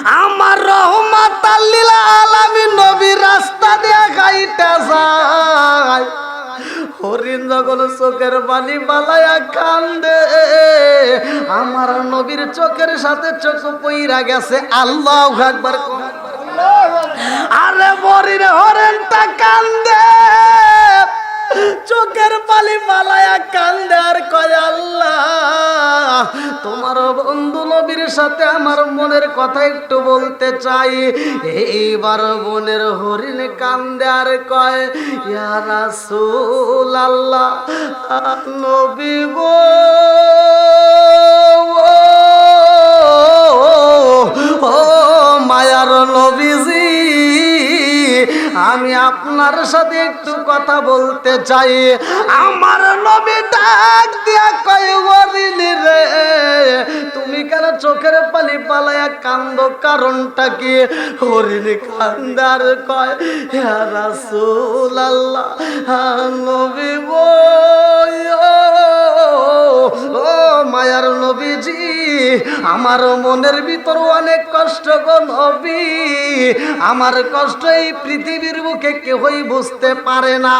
আমার রহমাতাল লিল আলামিন নবী রাস্তা দিয়ে গাইতে যায়, হরিণ যখন চোখের পানি বালায়া কান্দে, আমার নবীর চোখের সাথে চোখ পইরা গেছে। আল্লাহু আকবার। আরে মরির হরেনটা কান্দে, চোখের পানি পালায়া কান্দে আর কয় আল্লাহ তোমার বন্ধু নবীর সাথে আমার মনের কথা একটু বলতে চাই। এইবার বোনের হরিণ কান্দে আর কয় ইয়া রাসূলুল্লাহ নবী গো, ও মায়ার নবীজি, আমি আপনার সাথে একটু কথা বলতে চাই। আমার নবী ডাক দিয়া কয় হরিণ রে, তুমি কেন চোখের পানি পালায়া কান্দো, কারণটা কি? হরিণ কান্দার কয় ইয়া রাসূলুল্লাহ নবী গো, ও মায়ার নবীজি, আমার মনের ভিতর অনেক কষ্ট গো নবী, আমার কষ্ট এই পৃথিবীর বুকে কেউই বুঝতে পারে না।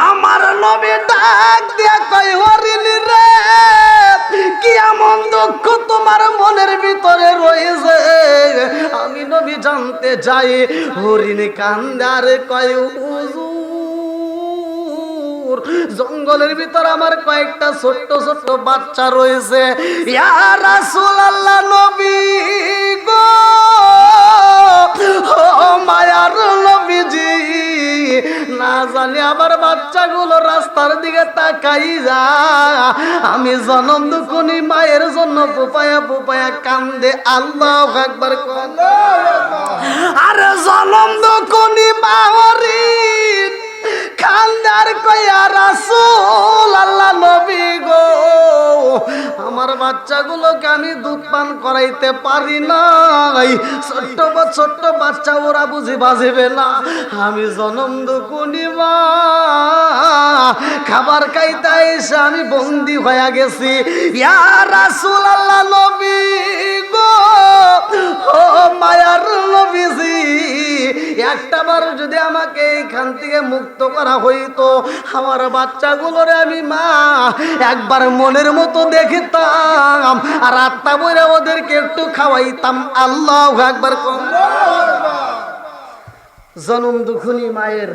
আমার নবী ডাক দিয়া কয় হরিণ রে, কি এমন দুঃখ তোমার মনের ভিতরে রয়েছে, আমি নবী জানতে চাই। হরিণ কান্দার কয় হুজুর, জঙ্গলের ভিতর আমার কয়েকটা ছোট্ট ছোট্ট বাচ্চা রয়েছে। ইয়া রাসূলুল্লাহ নবী গো, ও মায়ার নবীজি, না জানি আমার বাচ্চাগুলো রাস্তার দিকে তাকাই যা, আমি জনম দুঃখনি মায়ের জন্য পুপায়া পুপায়া কান্দে। আল্লাহু আকবার। আরে জনম দুঃখনি মা হরিণ কান্দার কয়া রাসূলুল্লাহ নবী গো, আমার বাচ্চাগুলোকে আমি দুধ পান করাইতে পারি নাই, ছোট্ট ছোট্ট বাচ্চা, ওরা বুঝি বাজবে না, আমি জনম দুকুনি মা খাবার খাইতে এসে আমি বন্দি হয়ে গেছি। ইয়া রাসূলুল্লাহ নবী গো, ও মায়ার নবীজি, একটাবার যদি আমাকে এইখান থেকে মুক্ত করা হইতো, আমার বাচ্চাগুলোরে আমি মা একবার মনের মতো দেখতাম, আর আত্মা বইরা ওদেরকে একটু খাওয়াইতাম। আল্লাহু আকবার। জনম দুঃখনী মায়ের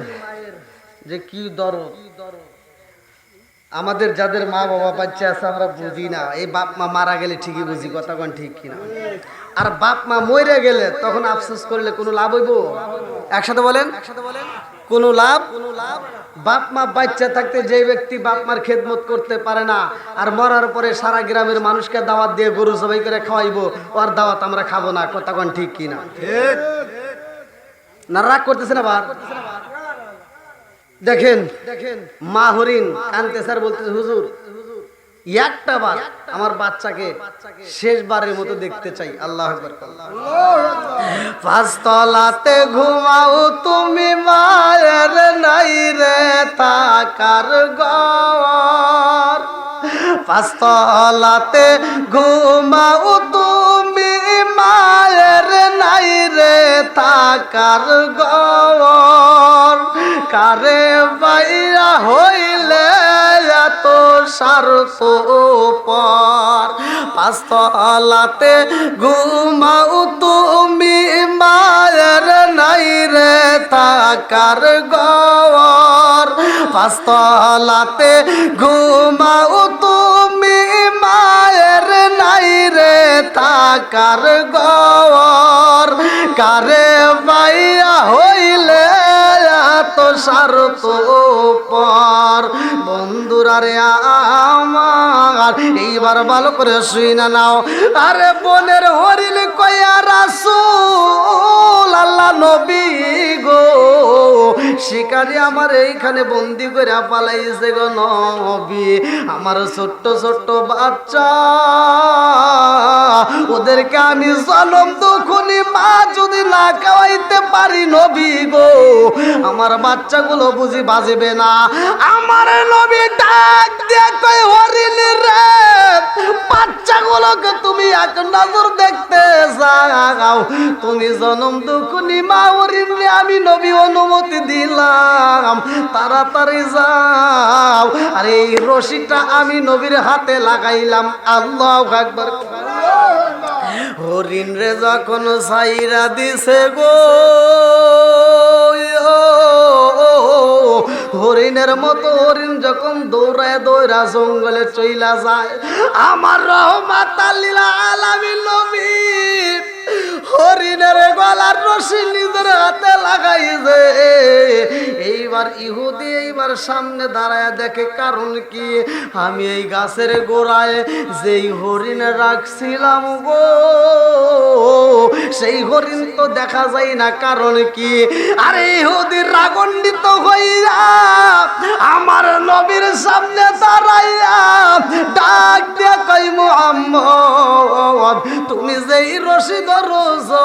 যে কি দরদ, আমাদের যাদের মা বাবা বাচ্চা আছে আমরা বুঝি না, এই বাপ মা মারা গেলে ঠিকই বুঝি, কথা কোন ঠিক কিনা? আর বাপ মা মরে গেলে তখন আফসোস করলে কোনো লাভ হইব? একসাথে বলেন, কোনো লাভ? বাপ মা বাচ্চা থাকতে যে ব্যক্তি বাপ মার খেদমত করতে পারে না, আর মরার পরে সারা গ্রামের মানুষকে দাওয়াত দিয়ে গরু জবাই করে খাওয়াইবো, ওর দাওয়াত আমরা খাবো না, কথা কোন ঠিক কিনা? না রাগ করতেছে না? বার দেখেন মা হরিণ কানতে স্যার বলতেছে হুজুর একটা বার আমার বাচ্চাকে শেষবারের মতো দেখতে চাই। আল্লাহু আকবার। পাঁচতলাতে ঘুমাও তুমি মায়ের নাই রে তাকার ঘর, পাঁচতলাতে ঘুমাও তুমি মায়ের নাই রে তাকার ঘর, কারে বাইরা হইলে এত স্বার্থ পর, পাঁচতলাতে ঘুমাও তুমি মায়ের নাই রে তাকার ঘর, পাঁচতলাতে ঘুমাও তুমি মায়ের নাই রে তাকার ঘর, কারে বাইরা হইলে তো স্বার্থ পর। বন্ধুরা রে আমার এইবার ভালো করে শুই না নাও, আরে বোনের হরিণ কয়া রাসূলুল্লাহ নবী গো, শিকারি আমার এইখানে বন্দি করে পালাইছে গো নবী, আমার ছোট্ট ছোট্ট বাচ্চা ওদেরকে আমি জনম দুঃখনি মা যদি না খাওয়াইতে পারি নবী গো, আমার বাচ্চাগুলো বুঝি বাজবে না। আমার নবী ডাক দিয়ে কই, হরিণ রে, বাচ্চাগুলোকে তুমি এক নজর দেখতে যাও। তুমি জনম দুকুনি মা হরিণ রে, আমি নবী অনুমতি দিলাম, তাড়াতাড়ি যাও। আর এই রশিটা আমি নবীর হাতে লাগাইলাম। আল্লাহু আকবার। হরিণ রে যখন সাইরা দিছে গো, হরিণের মতো হরিণ যখন দৌড়ায় দৌড়া জঙ্গলে চইলা যায়, আমার রহমাতাল লিল আলামিন নবী হরিণের গলার রশি নিজের হাতে লাগাইছে। এইবার ইহুদি এইবার সামনে দাঁড়ায় দেখে, কারণ কি, আমি এই গাছের গোড়ায় যেই হরিণ রাখছিলাম গো, সেই হরিণ তো দেখা যায় না। কারণ কি, আরে ইহুদির রাগান্বিত হইয়া আমার নবীর সামনে দাঁড়াইয়া ডাক দিয়া কই, মুহাম্মদ তুমি যেই রশি ধরছো,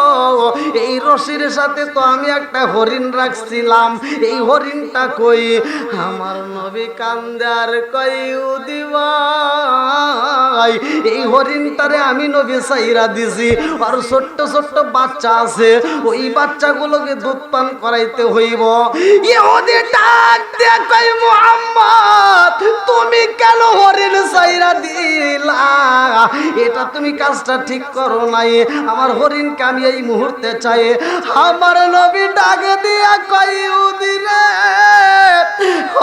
এই রশির সাথে তো আমি একটা হরিণ রাখছিলাম, এই হরিণটা কই? আমার নবী কান্দে আর কই, ইহুদি ভাই, এই হরিণটারে আমি নবী সাইরা দিছি, আর ছোট্ট ছোট্ট বাচ্চা আছে, ওই বাচ্চাগুলোকে দুধ পান করাইতে হইব। ইহুদি ডাক দিয়ে কই, মুহাম্মদ তুমি কেন হরিণ সাইরা দিলা? এটা তুমি কাজটা ঠিক করো নাই, আমার হরিণকে আমি এই মুহূর্তে চাই। আমার নবী ডাক দিয়া কই, ইহুদি রে,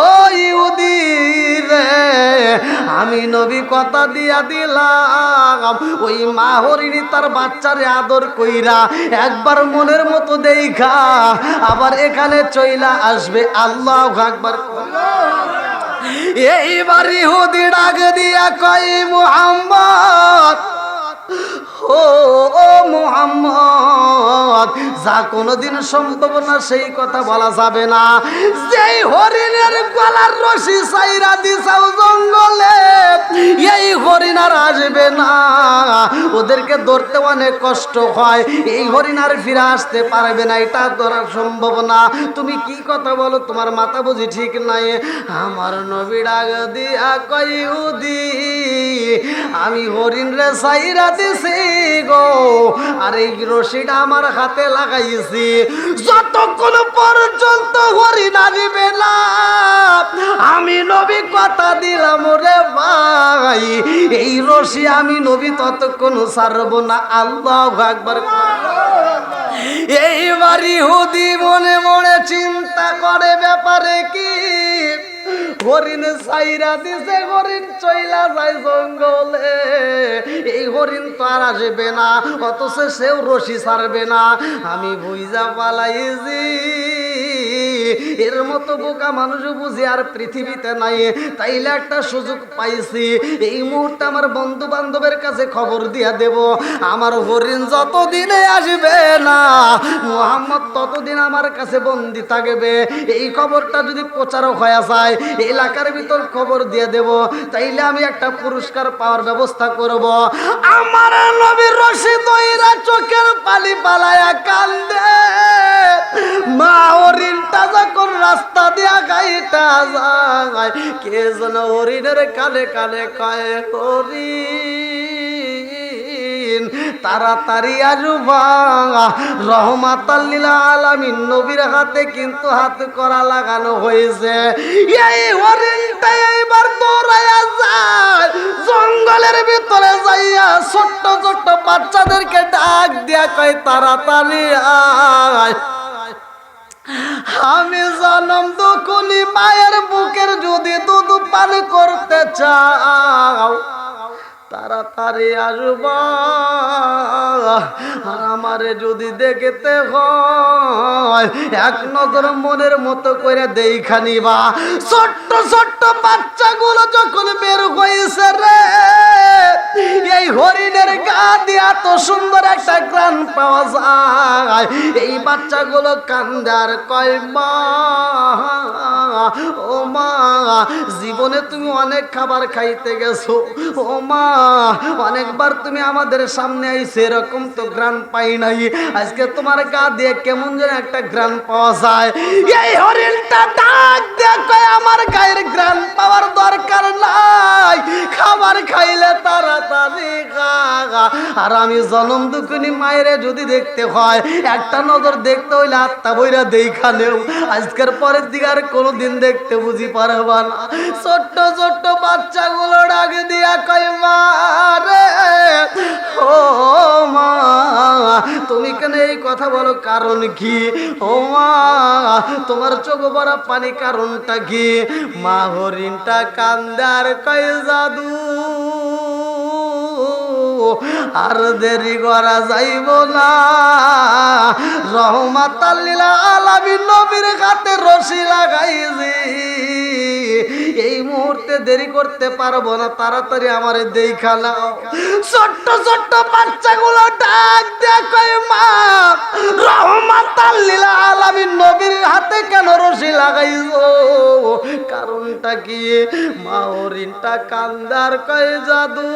ও ইহুদি রে, আমি নবী কথা দিয়া দিলাম, ওই মা হরিণী তার বাচ্চারে আদর কইরা একবার মনের মতো দেখা আবার এখানে চইলা আসবে। আল্লাহু আকবার। এইবার ইহুদি ডাক দিয়া কই, মুহাম্মদ, ও মুহাম্মদ, যা কোনোদিন সম্ভব না সেই কথা বলা যাবে না। যেই হরিণের গলার রশি সাইরা দিছাও জঙ্গলে, এই হরিণ আর আসবে না, ওদেরকে ধরতে অনেক কষ্ট হয়, এই হরিণ আর ফিরে আসতে পারবে না, এটা ধরা সম্ভব না। তুমি কি কথা বলো, তোমার মাথা বুঝি ঠিক নাই? আমার নবী ডাক দিয়া কই, ইহুদি আমি হরিণ রে সাইরা দিছি গো, আর এই রশিটা আমার হাতে লাগাইছি, যতক্ষণ পর্যন্ত হরিণ আসবে না আমি নবী কথা দিলাম রে ভাই, এই রশি আমি নবী ততক্ষণ ছাড়বো না। আল্লাহু আকবার। এইবার ইহুদি মনে মনে চিন্তা করে, ব্যাপারে কি, হরিণ সাইরা দিছে, হরিণ চইলা যায় জঙ্গলে, এই হরিণ তো আর আসবে না, অথচ সেও রশি ছাড়বে না। আমি বুঝা পালাইছি এর মতো বোকা মানুষ বুঝি আর পৃথিবীতে নাই, তাইলে একটা সুযোগ পাইছি, এই মুহূর্তে আমার বন্ধু বান্ধবের কাছে খবর দিয়া দেব, আমার হরিণ যতদিনে আসবে না মুহাম্মদ ততদিন আমার কাছে বন্দি থাকবে। এই খবরটা যদি প্রচারক হয়ে যায়, এলাকার ভিতর খবর দিয়ে দেব, তাইলে আমি একটা পুরস্কার পাওয়ার ব্যবস্থা করব। আমার নবীর রশি দইরা চোখের পানি পালায়া কান্দে, মা হরিণটা যখন রাস্তা দিয়া গাইটা যায়, কে যেন হরিণের কানে কানে কয়, হরিণ তাড়াতাড়ি আসবা, রহমাতাল লিল আলামিন নবীর হাতে কিন্তু হাত করা লাগানো হয়েছে। এই হরিণটা এইবার দৌড়াইয়া যায়, জঙ্গলের ভিতরে যাইয়া ছোট্ট ছোট্ট বাচ্চাদেরকে ডাক দিয়া কয়, তাড়াতাড়ি আয়, আমি জনম দুকুনি মায়ের বুকের যদি দুধ পান করতে চাও তাড়াতাড়ি আসবা, আর আমারে যদি দেখতে হয় এক নজর মনের মতো করে দেখা নিবা। ছোট্ট ছোট্ট বাচ্চাগুলো যখন বের হয়েছে রে, এই হরিণের গা দিয়ে এত সুন্দর একটা গ্রান পাওয়া যায়, এই বাচ্চাগুলো কান্দার কয়, মা ও মা, জীবনে তুমি অনেক খাবার খাইতে গেছো, ও মা অনেকবার তুমি আমাদের সামনে আইছো, এরকম তো গ্রান পাই নাই। আজকে তোমার গা দিয়ে কেমন যেন একটা গ্রান পাওয়া যায়। এই হরিণটা ডাক দেখো, আমার গায়ের গ্রান পাওয়ার দরকার নাই, খাবার খাইলে তাড়াতাড়ি খা। আর আমি জনম দুঃখিনী মায়েরে যদি দেখতে হয়, একটা নজর দেখতে হইলে আত্মা বইরা দেখানেও আজকের পরের দিকে আর কোনোদিন দেখতে বুঝি পারবা না। ছোট্ট ছোট্ট বাচ্চাগুলো ডাক দিয়া কই মা রে, ও মা তুমি কেন এই কথা বলো, কারণ কি? ও মা তোমার চোখ ভরা পানি, কারণটা কি? মা হরিণটা কান্দার কই জাদু আর দেরি করা যাইব না, রহমাতাল লিল আলামিন নবীর হাতে রশি লাগাইছি, এই মুহূর্তে দেরি করতে পারবো না, তাড়াতাড়ি আমারে দেখা নাও। ছোট্ট ছোট্ট বাচ্চাগুলো ডাক দেখো মা, রহমাতাল লিল আলামিন নবীর হাতে কেন রশি লাগাইছো, কারণটা কি? মা হরিণটা কান্দার কয় জাদু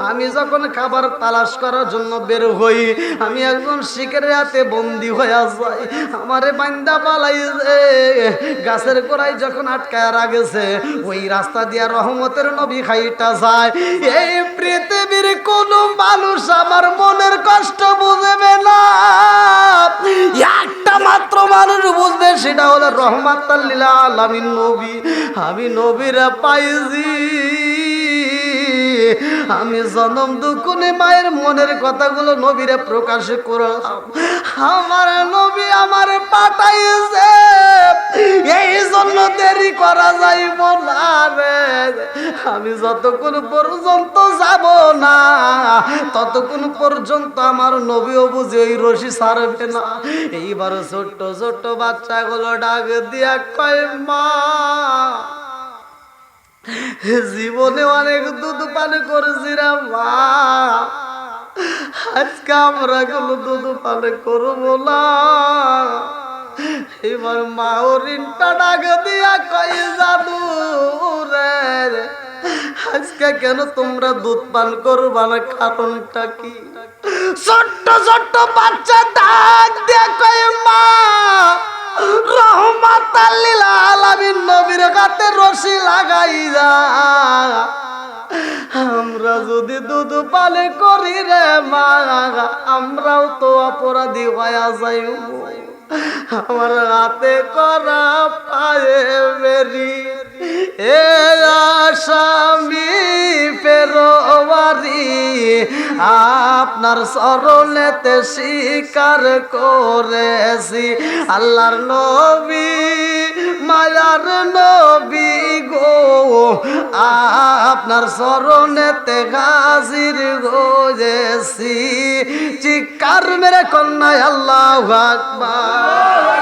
আমি যখন খাবার তালাশ করার জন্য বের হই, আমি একজন শিকারের হাতে বন্দী হয়ে যাই, আমারে বান্দা পালাইছে, গাছের গোড়ায় যখন আটকায় রাখেছে, ওই রাস্তা দিয়া রহমতের নবী খাইটা যায়। এই পৃথিবীর কোন মানুষ আমার মনের কষ্ট বুঝবে না, একটা মাত্র মানুষ বুঝবে, সেটা হলো রহমাতাল লিল আলামিন নবী। আমি নবীরা পাইছি, আমি জনম দুঃখনে মায়ের মনের কথাগুলো নবীরে প্রকাশ করলাম, আমার নবী আমার পাঠাইছে, এই জন্য দেরি করা যাইব না রে। আমি যতক্ষণ পর্যন্ত যাব না, ততক্ষণ পর্যন্ত আমার নবীও বুঝে ওই রশি ছাড়বে না। এইবার ছোট্ট ছোট্ট বাচ্চাগুলো ডাক দিয়া কয় মা, জীবনে অনেক দুধ পান করেছি রে মা, আজকে আমরা কোনো দুধ পান করবো না। এবার মা হরিণটা ডাক দিয়া কই জাদু রে, আজকে কেন তোমরা দুধ পান করবা না, কারণটা কি? ছোট্ট ছোট্ট বাচ্চা ডাক দিয়া কই মা, রহমাতাল লিল আলামিন নবীর হাতে রশি লাগাইয়া আমরা যদি দুধ পান করি রে মা, আমরাও তো অপরাধী হয়ে যাইব, আমার হাতে করা পায়ে মেরি এ আসামি ফেরোয়ারি, আপনার চরণেতে স্বীকার করেছি, আল্লাহর নবী মায়ার নবী গো, আপনার চরণেতে হাজির হয়েছি, চিৎকার মেরে কন্যায় আল্লাহু আকবার।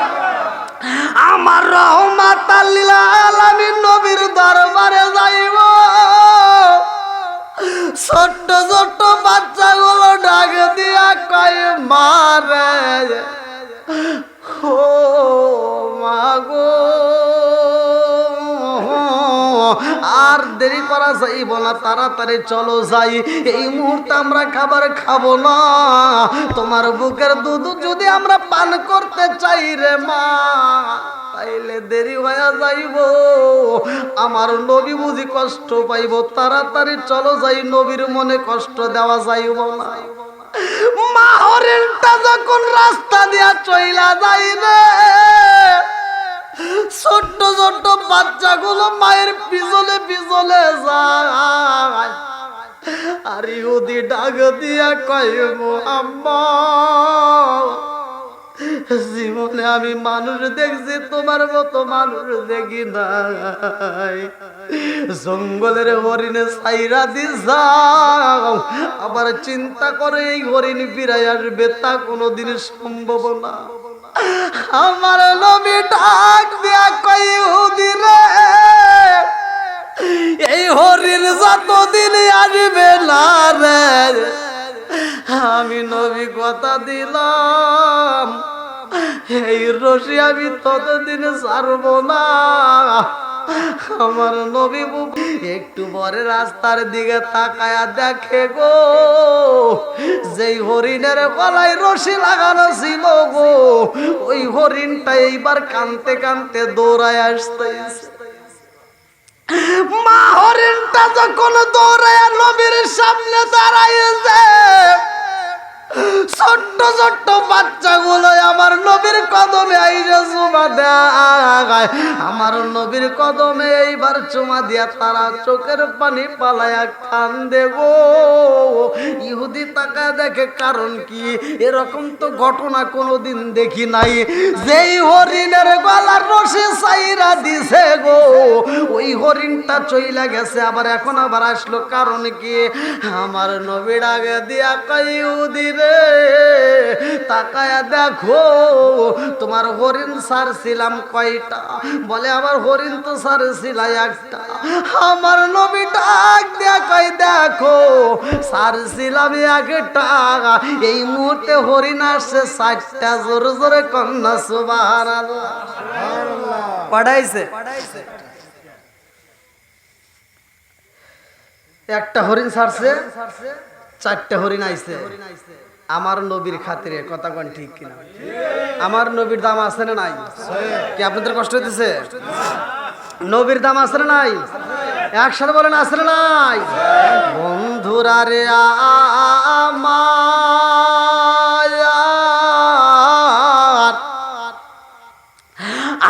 আমার রহমাতাল লিল আলামিন নবীর দরবারে যাইব, ছোট্ট ছোট্ট বাচ্চাগুলো ডাক দিয়া কয় মা রে, ও মা গো, আর দেরি করা যাইব না, তাড়াতাড়ি চলো যাই, এই মুহূর্তে আমরা খাবার খাবো না, তোমার বুকের দুধ যদি আমরা পান করতে চাই রে মা, তাইলে দেরি হয়ে যাইব, আমার নবী বুঝি কষ্ট পাইব, তাড়াতাড়ি চলো যাই, নবীর মনে কষ্ট দেওয়া যাইব না। মা হরিণটা যখন রাস্তা দিয়া চইলা যাই রে, ছোট্ট ছোট্ট বাচ্চাগুলো মায়ের পিছনে পিছনে যায়, আর ইহুদি ডাক দিয়া কয় আম্মা, জীবনে আমি মানুষ দেখছি, তোমার মতো মানুষ দেখি নাই, জঙ্গলের হরিণে ছাইরা দি যাও, আবার চিন্তা করে এই হরিণ ফিরাই আসবে, তা কোনোদিন সম্ভব না। আমার নবী ডাক দিয়া কই ইহুদি রে, এই হরিণ যতদিন আসবে না রে, আমি নবী কথা দিলাম, এই রশি আমি ততদিন ছাড়বো না। আমার নবী একটু পরে রাস্তার দিকে তাকায়া দেখে গো, যেই হরিণের গলায় রশি লাগানো ছিল গো, ওই হরিণটা এইবার কানতে কানতে দৌড়ায় আসতেছে। মা হরিণটা যখন দৌড়ায় নবীর সামনে দাঁড়াইছে, ছোট্ট ছোট্ট বাচ্চাগুলো আমার নবীর কদমে আইসা চুমা দেয়। আমার নবীর কদমে এইবার চুমা দিয়া তারা চোখের পানি পালায়া কান্দে গো। ইহুদি তাকায় দেখে, কারণ কি? এরকম তো ঘটনা কোনোদিন দেখি নাই। যেই হরিণের গলার রশি চাইরা দিছে গো, ওই হরিণটা চইলা গেছে, আবার এখন আবার আসলো, কারণ কি? আমার নবীর আগে দিয়া কই, ইহুদি রে তাকায়া দেখো, তোমার হরিণ ছাড়ছিলাম কয়টা? বলে আমার হরিণ তো ছাড়ছিল একটা। আমার নবী ডাক দিয়া কই, দেখো ছাড়ছিলাম একটা, এই মুহূর্তে হরিণ আসছে 4টা। জোরে জোরে কন্যা সুবহানাল্লাহ। পড়াইছে একটা হরিণ ছাড়ছে, 4টা হরিণ আইছে আমার নবীর খাতিরে। কথা কোন ঠিক কিনা? আমার নবীর দাম আছে না নাই? কি আপনাদের কষ্ট হইতেছে? নবীর দাম আছে না নাই? একসাথে বলেন, আছে না নাই? বন্ধুরা রে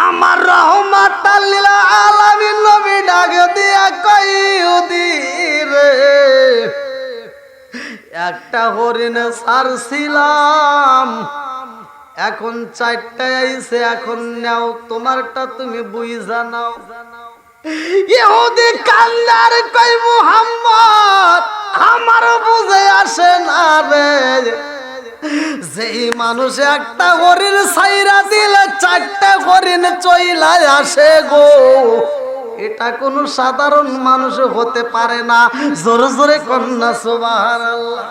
আমার রহমাতাল লিল আলামিন নবী ডাক দিয়া কই, ইহুদি রে একটা হরিণ ছাড়ছিলাম, এখন 4টা আইছে, এখন নাও তোমারটা, তুমি বুঝা নাও। ইহুদি কান্দার কই, মুহাম্মদ আমার বুঝে আসে না রে, যেই মানুষ একটা হরিণ ছাইরা দিলে 4টা হরিণ চইলা আসে গো, এটা কোনো সাধারণ মানুষ হতে পারে না। জোরে জোরে কন্যা সুবহানাল্লাহ।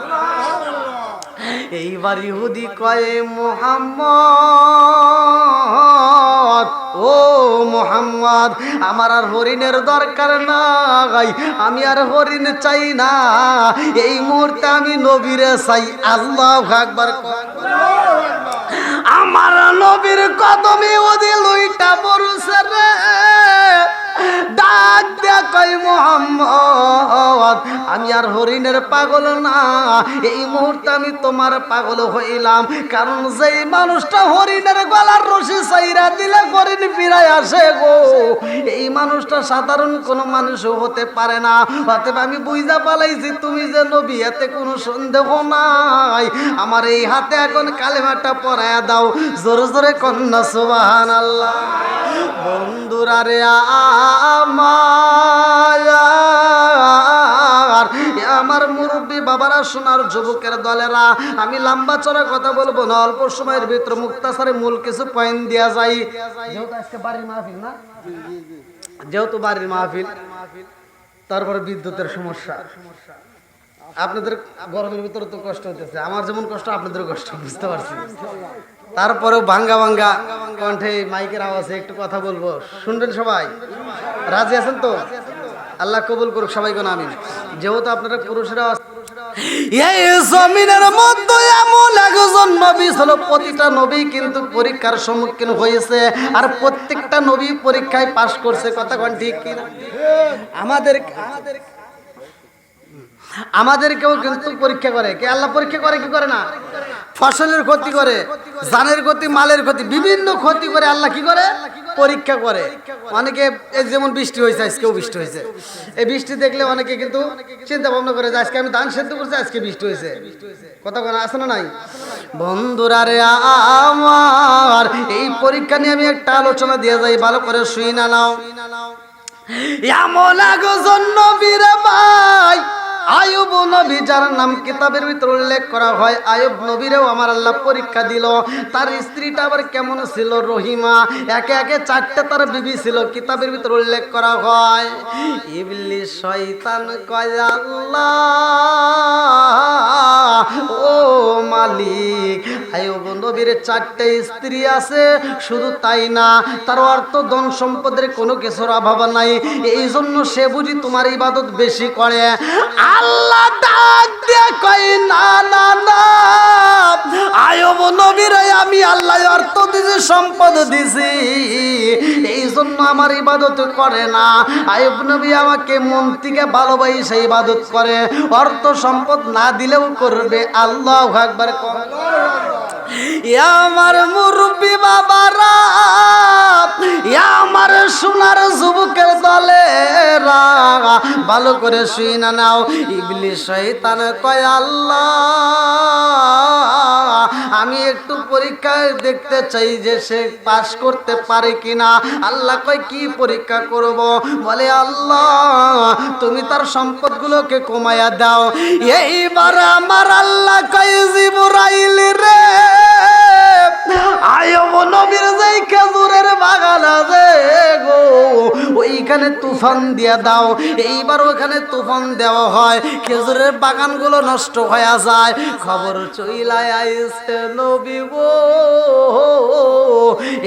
এইবার ইহুদি কয়, মুহাম্মদ, ও মুহাম্মদ, আমার আর হরিণের দরকার নাই, আমি আর হরিণ চাই না, এই মুহূর্তে আমি নবীরে চাই। আল্লাহু আকবার। আমার নবীর কদমে ইহুদি লইটা পড়ছে রে, ডাক দিয়া কই, মুহাম্মদ আমি আর হরিণের পাগল না, এই মুহূর্তে আমি তোমার পাগল হইলাম। কারণ যেই মানুষটা হরিণের গলার রশি চাইরা দিলে হরিণ ফিরায় আসে গো, এই মানুষটা সাধারণ কোনো মানুষ হতে পারে না। অতএব আমি বুঝা পালাইছি তুমি যে নবী, এতে কোনো সন্দেহ নাই। আমার এই হাতে এখন কালেমাটা পরায়া দাও। জোরে জোরে কন্যা সুবহানাল্লাহ। বন্ধুরা রে আমার মুরব্বী বাবারা, শোনার যুবকের দলেরা, আমি লম্বা চড়া কথা বলবো না, অল্প সময়ের ভিতরে মুক্তাসারে মূল কিছু পয়েন্ট দেওয়া যায়। যেহেতু আজকে বাড়ির মাহফিল না, যেহেতু বাড়ির মাহফিল, তারপরে বিদ্যুতের সমস্যা, আপনাদের গরমের ভিতরে তো কষ্ট হতেছে, আমার যেমন কষ্ট আপনাদেরও কষ্ট, বুঝতে পারছি। তারপরেও ভাঙ্গা ভাঙ্গা কণ্ঠে মাইকের আওয়াজে একটু কথা বলবো, শুনবেন সবাই? রাজি আছেন তো? আল্লাহ কবুল করুক সবাই কোন আমিন। যেহেতু আপনারা পুরুষেরা, এই জমিনের মধ্যে এমন একজন নবী ছিল, প্রতিটা নবী কিন্তু পরীক্ষার সম্মুখীন হয়েছে, আর প্রত্যেকটা নবী পরীক্ষায় পাশ করছে। কথা কোন ঠিক কিনা? আমাদেরকেও কিন্তু পরীক্ষা করে কে? আল্লাহ পরীক্ষা করে কি করে না? ফসলের ক্ষতি করে, জানের ক্ষতি, মালের ক্ষতি, বিভিন্ন ক্ষতি করে আল্লাহ কি করে? পরীক্ষা করে। অনেকে যেমন বৃষ্টি হয়েছে, আজকেও বৃষ্টি হয়েছে, এই বৃষ্টি দেখলে অনেকে কিন্তু চিন্তা ভাবনা করে যে আজকে আমি ধান সেদ্ধ করছি, আজকে বৃষ্টি হয়েছে। কথা বলা আছে না নাই? বন্ধুরা রে আমার, এই পরীক্ষা নিয়ে আমি একটা আলোচনা দিয়ে যাই, ভালো করে শুই না নাও। এমন একজন নবী রে ভাই, আয়ুব নবী যার নাম কিতাবের ভিতর উল্লেখ করা হয়, আয়ুব নবীরেও আমার আল্লাহ পরীক্ষা দিল। তার স্ত্রীটা আবার কেমন ছিল? রহিমা। একে একে 4টে তার বিবি ছিল, কিতাবের ভিতর উল্লেখ করা হয়। ইবলিস শয়তান কয় আল্লাহ ও মালিক, আয়ুব নবীর 4টে স্ত্রী আছে, শুধু তাই না, তার অর্থ ধন সম্পদের কোনো কিছুর অভাব নাই, এই জন্য সে বুঝি তোমার ইবাদত বেশি করে। আল্লাহ ডাক দিয়ে কয় না না না, আয়ুব নবীর আমি আল্লাহ অর্থ দিয়েছি, সম্পদ দিছি, এই জন্য আমার ইবাদত করে না। আয়ুব নবী আমাকে মন থেকে ভালোবাসে ইবাদত করে, অর্থ সম্পদ না দিলেও করবে। আল্লাহু আকবার। আমার মুরব্বী বাবারা, আমার সোনার যুবকের দলেরা, ভালো করে শুই না নাও। ইবলিস শয়তান কয় আল্লাহ আমি একটু পরীক্ষায় দেখতে চাই যে সে পাস করতে পারে কিনা। আল্লাহ কয় কি পরীক্ষা করব? বলে আল্লাহ তুমি তার সম্পদগুলোকে কমায়া দাও। এইবার আমার আল্লাহ কয় জিবরাইল রে, আয়ুব নবীর যেই খেজুরের বাগান আছে গো, ওইখানে তুফান দিয়ে দাও। এইবার ওখানে তুফান দেওয়া হয়, খেজুরের বাগানগুলো নষ্ট হয়ে যায়। খবর চইলায় আইছে নবী গো,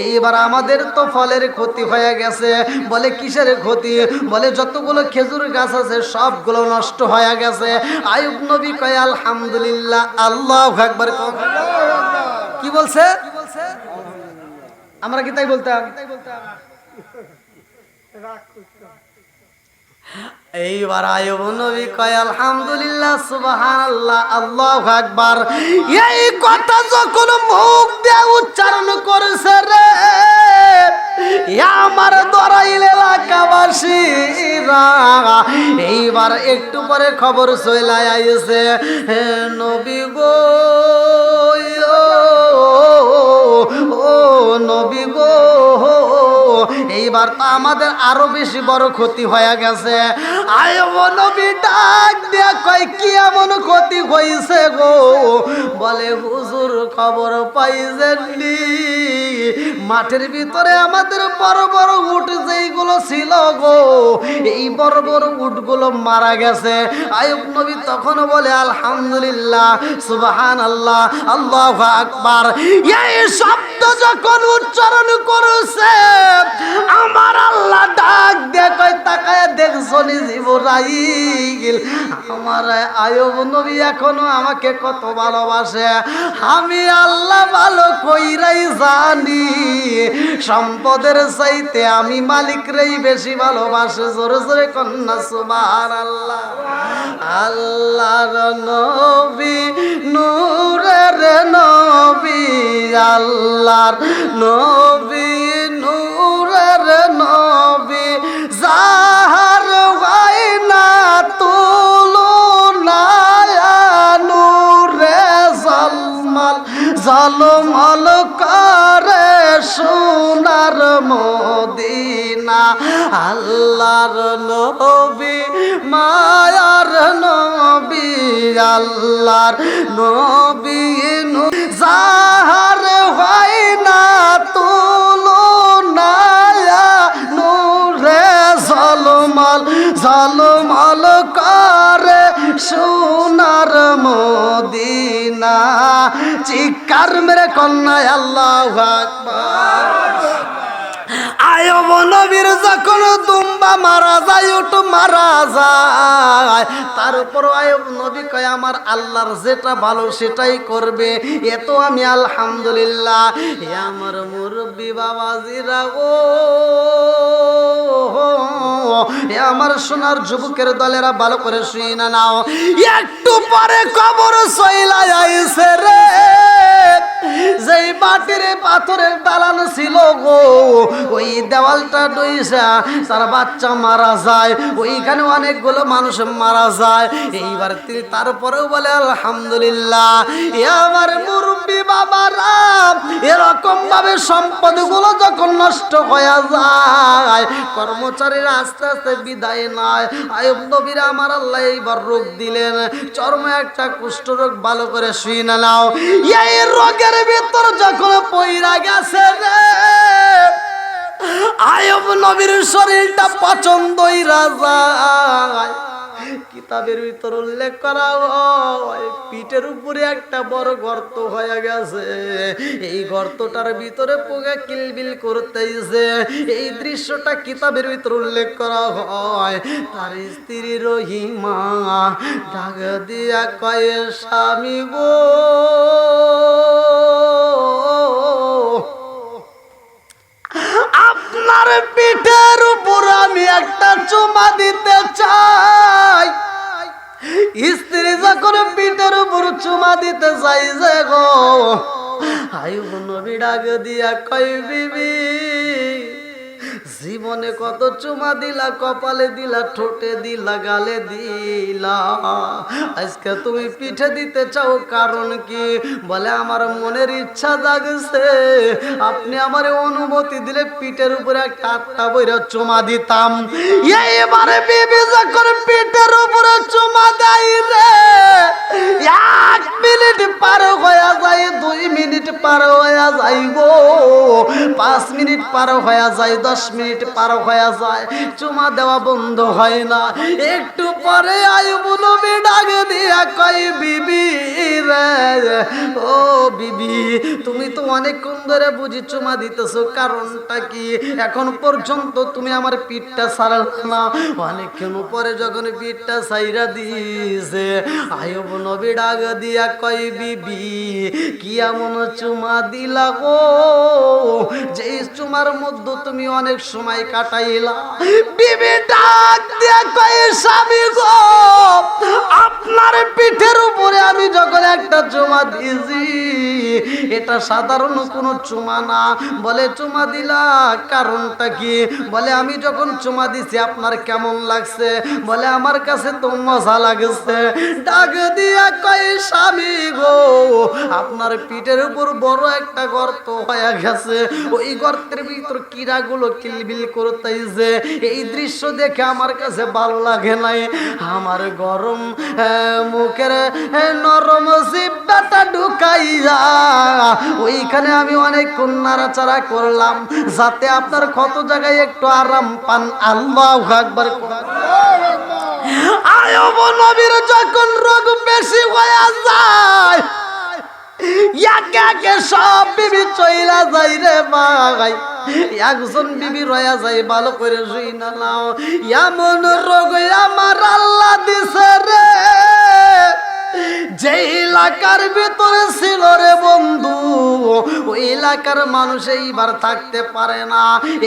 এইবার আমাদের তো ফলের ক্ষতি হয়ে গেছে। বলে কিসের ক্ষতি? বলে যতগুলো খেজুর গাছ আছে সবগুলো নষ্ট হয়ে গেছে। আয়ুব নবী কয় আলহামদুলিল্লাহ। আল্লাহু আকবার। কি বলছে? আমরা কি তাই বলতাম? এইবার আয়ুব নবী কয় আলহামদুলিল্লাহ, সুবহানাল্লাহ, আল্লাহু আকবার। এই কথা যখন মুখ দিয়ে উচ্চারণ করেছে রে, আমার দরাইল এলাকাবাসীরা, এইবার একটু পরে খবর চলে আইছে নবী গো, ও নবী গো, এইবার তো আমাদের আরো বেশি বড় ক্ষতি হয়ে গেছে। আয়ুব নবী ডাক দিয়া কয় কি এমন ক্ষতি হইছে গো? বলে হুজুর খবর পাইছেননি, মাঠের ভিতরে আমাদের বড় বড় উট যেইগুলো ছিল গো, এই বড় বড় উটগুলো মারা গেছে। আয়ুব নবী তখন বলে আলহামদুলিল্লাহ, সুবহানাল্লাহ, আল্লাহু আকবার। এই শব্দ যখন উচ্চারণ করেছে, আমার আল্লাহ ডাক দিয়ে কয় তাকায় দেখছো নি জিবরাইল, আমার আয়ুব নবী এখনো আমাকে কত ভালোবাসে। আমি আল্লাহ ভালো কইরাই জানি, সম্পদের চাইতে আমি মালিকরেই বেশি ভালোবাসে। জোরে জোরে কন্যা সুবহানাল্লাহ। আল্লাহর নবী নূরের নবী, আল্লাহর নবী নূরের নবী, যাহার হয় না তুলনা, নূরে জলমল জলমল করে সোনার মদিনা। আল্লাহর নবী মায়ার নবী, আল্লাহর নবী যাহার হয় না তুলনা, নূরে ঝলমল ঝলমল করে সোনার মদিনা। চিৎকার মেরে কন্যায় আল্লাহু আকবার। আয়ুব নবীর যখন দুম্বা মারা যায়, উট মারা যায়, তার উপর আয়ুব নবী কয় আমার আল্লাহর যেটা ভালো সেটাই করবে, এ তো আমি আলহামদুলিল্লাহ। এ আমার মুরব্বী বাবাজিরা ও, এ আমার সোনার যুবকের দলেরা, ভালো করে শুই না নাও। একটু পরে খবর চইলা আইছে রে, যেই মাটির পাথরের দালান ছিল গো, ওই দেওয়ালটা ডইসা তার বাচ্চা মারা যায়, ওইখানে অনেকগুলো মানুষ মারা যায়। এইবার তিনি তারপরেও বলে আলহামদুলিল্লাহ। এ আমার মুরব্বী বাবারা, এরকম ভাবে সম্পদগুলো যখন নষ্ট হয়ে যায়, কর্মচারীরা আস্তে আস্তে বিদায় নেয়। আইয়ুব নবীর আমার আল্লাহ এইবার রোগ দিলেন, চর্ম একটা কুষ্ঠ রোগ। ভালো করে শুই না নাও, এই রোগের ভিতর যখন পইরা গেছে রে, আইয়ুব নবীর শরীরটা পছন্দই যায়। কিতাবের ভিতর উল্লেখ করা হয় পিঠের উপরে একটা বড় গর্ত হয়ে গেছে, এই গর্তটার ভিতরে পোকা কিলবিল করতেছে। এই দৃশ্যটা কিতাবের ভিতর উল্লেখ করা হয়। তার স্ত্রী রহিমা ডাক দিয়া কয়ে, স্বামী গো, আপনার পিঠের উপর আমি একটা চুমা দিতে চাই। স্ত্রী যখন পিঠের উপর চুমা দিতে চাই যে গো, আইয়ুব নবী ডাক দিয়া কই, বিবি জীবনে কত চুমা দিলা, কপালে দিলা, ঠোঁটে দিলা, গালে দিলা, আজকে তুমি পিঠে দিতে চাও কারণ কি? বলে আমার মনের ইচ্ছা জাগছে, আপনি আমার অনুমতি দিলে পিঠের উপরে একটা আটটা বইরা চুমা দিতাম। এইবারে বিবি যখন পিঠের উপরে চুমা দেয় রে, 1 মিনিট পার হয়ে যায়, 2 মিনিট পার হয়ে যায় গো, 5 মিনিট পার হয়ে যায়, 10 মিনিট পার হয়ে যায়, চুমা দেওয়া বন্ধ হয় না। একটু পরে আইয়ুব নবী ডাক দিয়া কই, বিবি রে, ও বিবি, তুমি তো অনেকক্ষণ ধরে বুঝি চুমা দিতেছো, কারণটা কি? এখন পর্যন্ত তুমি আমার পিঠটা ছাড়াল না। অনেকক্ষণ পরে যখন পিঠটা ছাইরা দিয়েছে, আইয়ুব নবী ডাক দিয়া কই, বিবি কি এমন চুমা দিলা গো, যে চুমার মধ্যে তুমি অনেক সময় কাটাইলা? বিবি ডাক দিয়া কই, স্বামী গো, আপনার পিঠের উপরে আমি যখন একটা চুমা দিয়েছি, এটা সাধারণ কোনো চুমা না। বলে চুমা দিলা কারণটা কি? বলে আমি যখন চুমা দিছি আপনার কেমন লাগছে? বলে আমার কাছে তো মজা লাগছে। ডাক দিয়া কই, স্বামী গো, আপনার পিঠের উপর বড় একটা গর্ত হয়ে গেছে, ওই গর্তের ভিতর কিরাগুলো কিলবিল করতেছে। এই দৃশ্য দেখে আমার কাছে ভালো লাগে নাই। আমার গরম মুখের নরম জিহ্বাটা ঢুকাইয়া ওইখানে আমি অনেকক্ষণ নাড়াচাড়া করলাম, যাতে আপনার ক্ষত জায়গায় একটু আরাম পান। আল্লাহু আকবার। আইয়ুব নবীর যখন রোগ বেশি হয়ে যায়, একে একে সব বিবি চইলা যাই রে ভাই, একজন বিবি রয়া যায়। ভালো করে শুই না নাও, এমন রোগ আমার আল্লাহ দিছে রে, যে এলাকার ভিতরে ছিল রে বন্ধু, ওই এলাকার মানুষ এইবার থাকতে পারে না।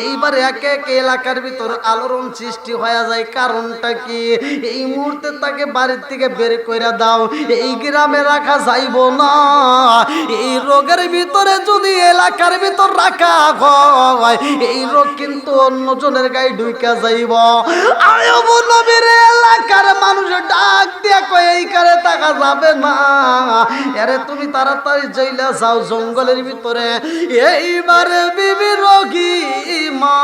এইবার এক এক এলাকার ভিতর আলোড়ন সৃষ্টি হয়ে যায়। কারণটা কি? এই মুহূর্তে তাকে বাড়ির থেকে বের করে দাও, এই গ্রামে রাখা যাইব না। এই রোগের ভিতরে যদি এলাকার ভিতর রাখা হয়, এই রোগ কিন্তু অন্যজনের গায়ে ঢুকে যাইব। আইয়ুব নবীর এলাকার মানুষ ডাক দিয়া কয়, এইখানে থাকা যাবে না, আরে তুমি তাড়াতাড়ি চইলা যাও জঙ্গলের ভিতরে। এইবারে বিবি রোগী মা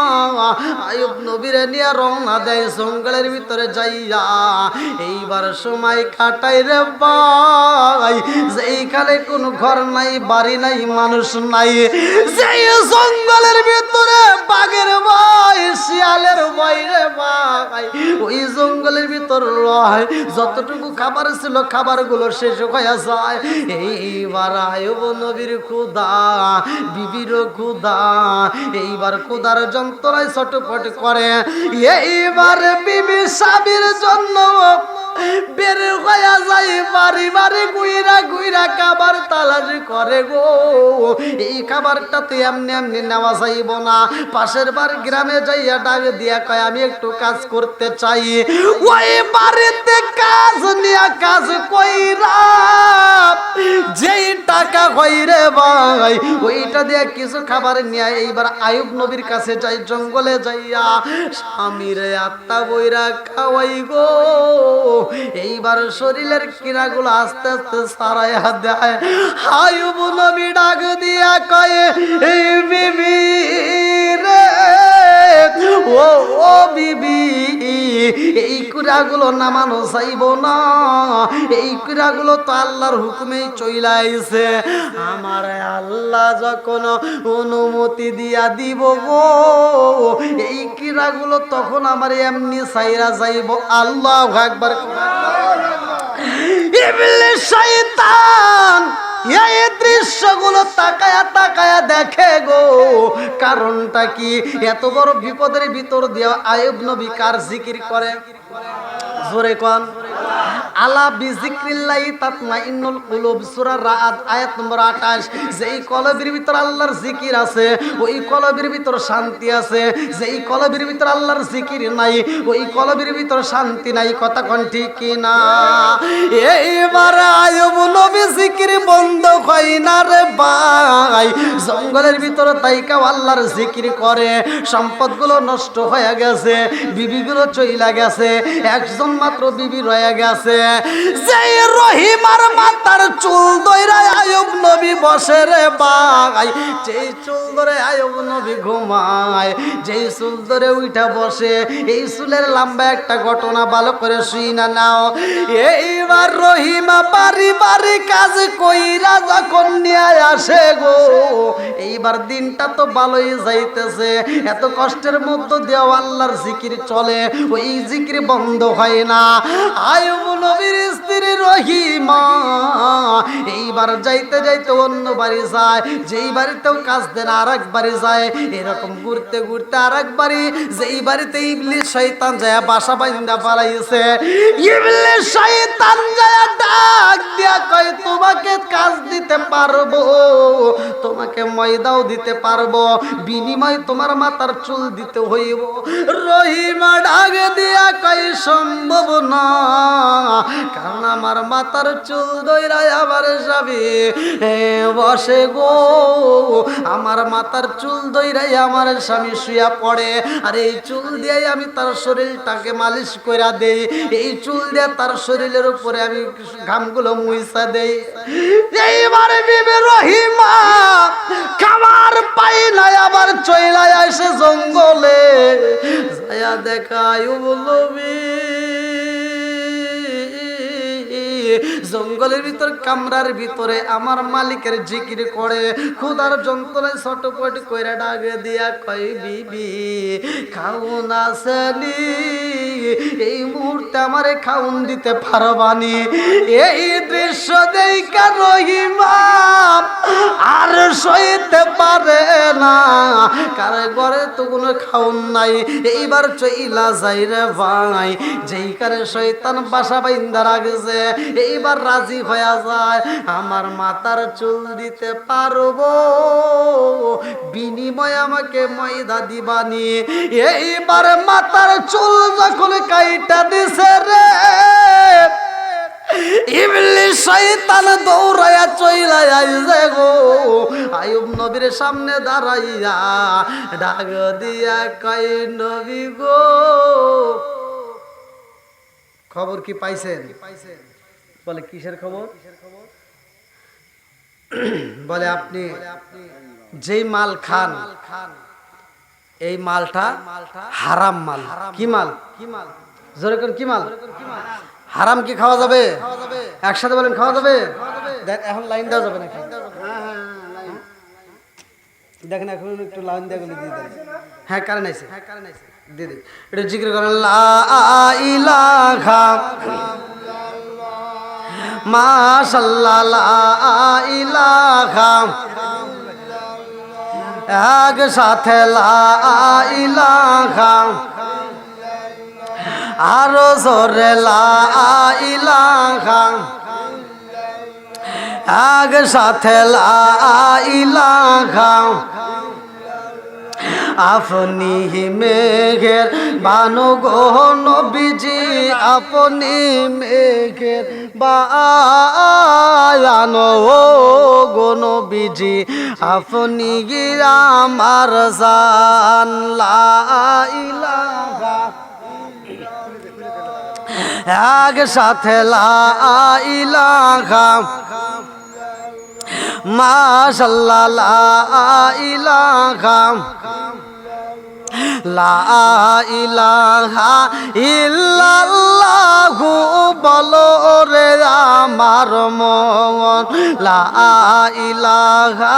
আইয়ুব নবীরে নিয়ে রওনা দেয় জঙ্গলের ভিতরে যাইয়া। এইবার সময় কাটাই রে ভাই, যেইখানে কোনো ঘর নাই, বাড়ি নাই, মানুষ নাই, যেই জঙ্গলের ভিতরে বাঘের ভয়, শিয়ালের ভয় রে ভাই, ওই জঙ্গলের ভিতর রয় যতটুকু খাবার ছিল খাবারগুলো শেষ হয়ে যায়। এইবার আইয়ুব নবীর ক্ষুধা, বিবির ক্ষুধা, এইবার ক্ষুধার যন্ত্রণায় ছটফট করে। এইবার বিবি স্বামীর জন্য বের হয়ে যায়, বাড়ি বাড়ি গুইরা গুইরা খাবার তালাশ করে গো। এই খাবারটা তো এমনি এমনি নেওয়া যাইব না। পাশের বাড়ি গ্রামে যাইয়া ডাক দিয়া কয়, আমি একটু কাজ করতে চাই। ওই বাড়িতে কাজ নিয়া কাজ কইরা যেই টাকা কইরে ভাই, ওইটা দিয়ে কিছু খাবার নিয়ে এইবার আইয়ুব নবীর কাছে যাই, জঙ্গলে যাইয়া স্বামীরে আত্মা বইরা খাওয়াই গো। এইবার শরীরের কিরাগুলো আস্তে আস্তে সারাইয়া দেয়। আইয়ুব নবী ডাক দিয়া কয়ে এই বিবি রে ও বিবি এই কুরাগুলো নামানো চাইব না, এই কুরাগুলো তো আল্লাহর হুকুমেই চইলা আইছে। আমার আল্লাহ যখন অনুমতি দিয়া দিব গো এই কিরাগুলো তখন আমার এমনি সাইরা যাইব। আল্লাহু আকবার। ইবলিস শয়তান এই দৃশ্যগুলো তাকায়া তাকায়া দেখে গো, কারণটা কি? এত বড় বিপদের ভিতর দিয়ে আইয়ুব নবী কার জিকির করে? জোরে কোন। আলা বিজিক্রিল্লাহি তাতমাইন্নুল কুলুব, সূরা রাআদ আয়াত নম্বর 28। যেই কলবের ভিতর আল্লাহর জিকির আছে ওই কলবের ভিতর শান্তি আছে, যেই কলবের ভিতর আল্লাহর জিকির নাই ওই কলবের ভিতর শান্তি নাই। কথা কোন ঠিক কি না? এইবার আইয়ুব নবী জিকির বন্ধ হয় না রে ভাই, জঙ্গলের ভিতর তাইকা আল্লাহর জিকির করে। সম্পদগুলো নষ্ট হয়ে গেছে, বিবিগুলো চইলা গেছে, একজন মাত্র বিবি রয়ে গেছে। যেই রহিমার মাথার চুল ধইরা আইয়ুব নবী বসে রে ভাই, যেই চুল ধরে আইয়ুব নবী ঘুমায়, যেই চুল ধরে উঠা বসে, এই চুলের লম্বা একটা ঘটনা ভালো করে শুইনা নাও। এইবার রহিমা বাড়ি বাড়ি কাজ কইরা যখন নিয়ে আসে গো, এইবার দিনটা তো ভালোই যাইতেছে। এত কষ্টের মধ্য দিয়ে আল্লাহর জিকির চলে, ওই জিকির বন্ধ হয় না। আইয়ুব নবীর স্ত্রী রহিমা এইবার যাইতে যাইতে অন্য বাড়ি যায়, যেই বাড়িতেও কাজ দেন আর এক বাড়ি যায়, এরকম ঘুরতে ঘুরতে আর এক বাড়ি, যেই বাড়িতে ইবলিস শয়তান যায় বাসা বাইন্দা পালাইছে। ইবলিস শয়তান যায় ডাক দিয়া কয় তোমাকে কাজ দিতে পারবো, তোমাকে ময়দাও দিতে পারবো, বিনিময় তোমার মাথার চুল দিতে হইব। রহিমা ডাক দিয়া কয় সম্ভব না, কারণ আমার মাথার চুল দইরাই আমার স্বামী বসে গো, আমার মাথার চুল দইরাই আমার স্বামী শুয়া পড়ে, আর এই চুল দিয়ে আমি তার শরীরটাকে মালিশ কইরা দেই, এই চুল দিয়ে তার শরীরের উপরে আমি ঘামগুলো মুইসা দেই। এইবারে বিবি রহিমা খাবার পাই নাই, আবার চইলাই আসে জঙ্গলে, যায়া দেখায় বলবি জঙ্গলের ভিতর কামরার ভিতরে আমার মালিকের জিকির করে, ক্ষুধার যন্ত্রণায় ছটপট কইরা ডাক দিয়া কয় বিবি খাউন আসেনি, এই মুহূর্তে আমারে খাউন দিতে পারবানি? এই দৃশ্য দেখা রহিমা আর সইতে পারে না, কারণ ঘরে তো কোনো খাউন নাই। এইবার চইলা যাই রে ভাই, যেই কারে শয়তান বাসা বাইন্দা রাখছে, এইবার রাজি হয়ে যায় আমার মাথার চুল দিতে পারবো, বিনিময়ে আমাকে ময়দা দিবানি। এইবার মাথার চুল যখন কাইটা দিছে রে, ইবলিস শয়তান দৌড়ায়া চইলা আইছে গো, আইয়ুব নবীর সামনে দাঁড়াইয়া ডাক দিয়া কয় নবী গো খবর কি পাইছেন? বলে কিসের খবর? বলে আপনি যেই মাল খান এই মালটা হারাম মাল। কি মাল? জোরে কোন কি মাল? হারাম কি খাওয়া যাবে? একসাথে বলেন খাওয়া যাবে? এখন লাইন দেওয়া যাবে নাকি? দেখেন এখন একটু লাইন দেওয়া গেলে দিয়ে দেন। হ্যাঁ কারণ আছে, দিয়ে দিন একটু জিকির করেন লা ইলাহা মাশাআল্লাহ লা ইলাহা, এক সাথে লা ইলাহা, আরো জোরে লা ইলাহা, এক সাথে লা ইলাহা। আপনি মেঘের বানো গো নবীজি, আপনি মেঘের বানো গো নবীজি, আপনি আমার জান লা ইলাহা, এক সাথে লা ইলাহা মাশাআল্লাহ লা ইলাহা লা ইলাহা ইল্লাল্লাহু বলো রে আমার মন লা ইলাহা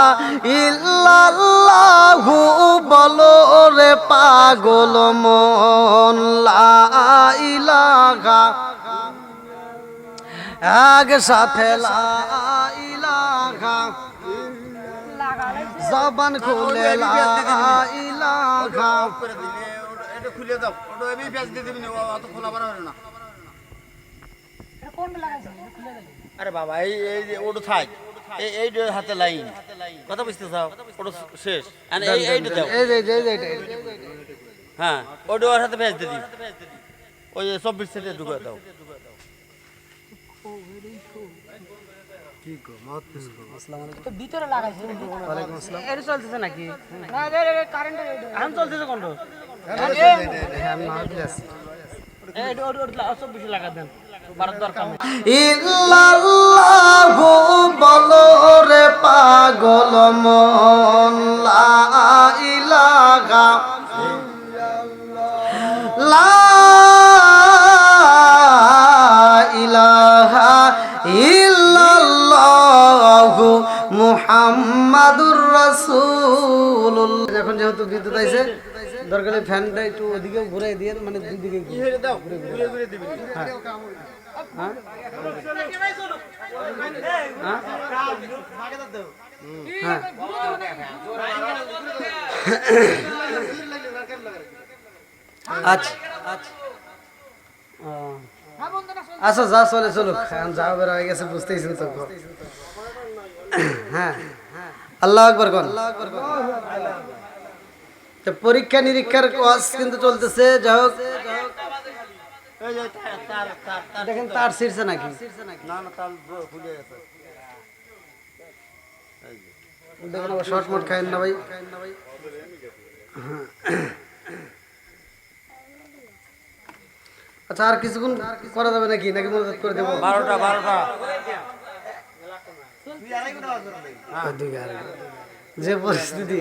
ইল্লাল্লাহু বলো রে পাগল মন লা ইলাহা আগে সাথে লা ইলাহা জবান খুলে লা ইলাহা এটা খুলে দাও ওটা আমি পেঁচ দিয়ে দিবি না অত খোলা বাড়া হবে না আরে বাবা এই এই যে ওটা থাক এই এই হাতে লাইন কথা বুঝতে চাও ওটা শেষ আর এই এইটা দাও এই যে হ্যাঁ ওটা ওর হাতে পেঁচ দিয়ে দিই ওই 24 সেটে ঢুকে দাও ভিতরে লাগাইছে এর চলতেছে নাকি না রে কারেন্টের এখন চলতেছে কোন লাগা দেন দরকার ইল্লাল্লাহু বলো রে পাগল মন লা ইলাহা লা ইলাহা ইল্লাল্লাহু মুহাম্মাদুর রাসূলুল্লাহ। এখন যেহেতু বিদ্যুৎ আইছে দরকার হলে ফ্যানটা একটু ওদিকে ঘুরাই দিয়ে মানে দুই দিকে দাও ঘুরে ঘুরে দিবি হ্যাঁ আচ্ছা আচ্ছা যা চলে চলুক এখন যা বের হয়ে গেছে বুঝতেইছেন তো হ্যাঁ আল্লাহু আকবার কোন তো পরীক্ষা নিরীক্ষার কাজ কিন্তু চলতেছে যাই হোক এই যে তার দেখেন তার ছিড়ছে নাকি না না তার খুলে গেছে দেখেন আবার শর্ট মোট খাইন না ভাই আচ্ছা আর কিছুক্ষণ করা যাবে নাকি নাকি মদত করে দেবো 12টা যে পরিস্থিতি